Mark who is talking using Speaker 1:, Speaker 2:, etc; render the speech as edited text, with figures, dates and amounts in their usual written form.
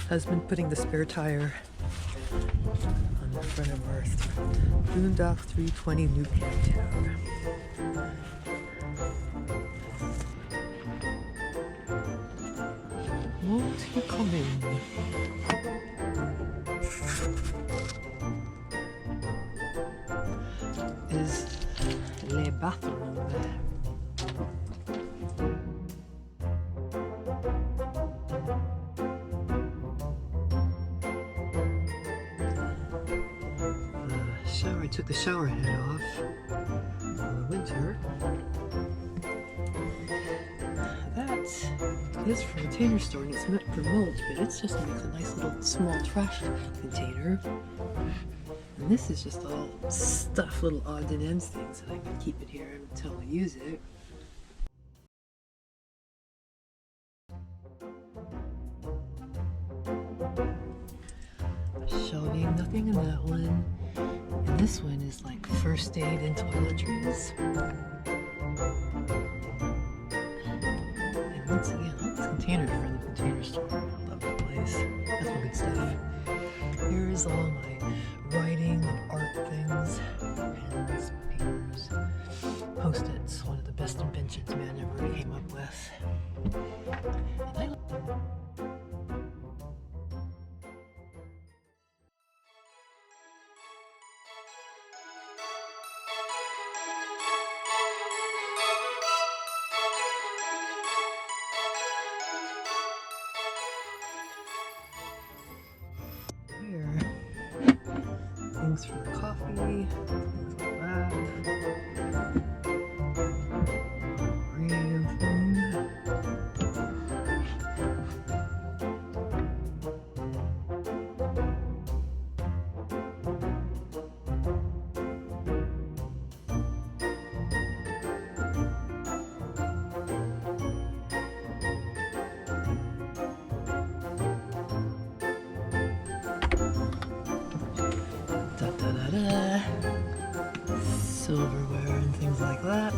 Speaker 1: has been putting the spare tire on the front of our Boondock 320 Nucamp Tab. Won't you come in? Is le bathroom. I took the shower head off in the winter. That is for a container store and it's meant for mulch, but it's just makes a nice little small trash container. And this is just all stuff, little odds and ends things that I can keep it here until I use it. Shelving, nothing in that one. And this one is like first aid and toiletries. And once again, all this container from the container store. I love that place. That's some good stuff. Here is all my writing and art things. Pens, papers, Post-its. One of the best inventions man ever came up with. And I things for coffee, things like that. Real thing. Silverware and things like that.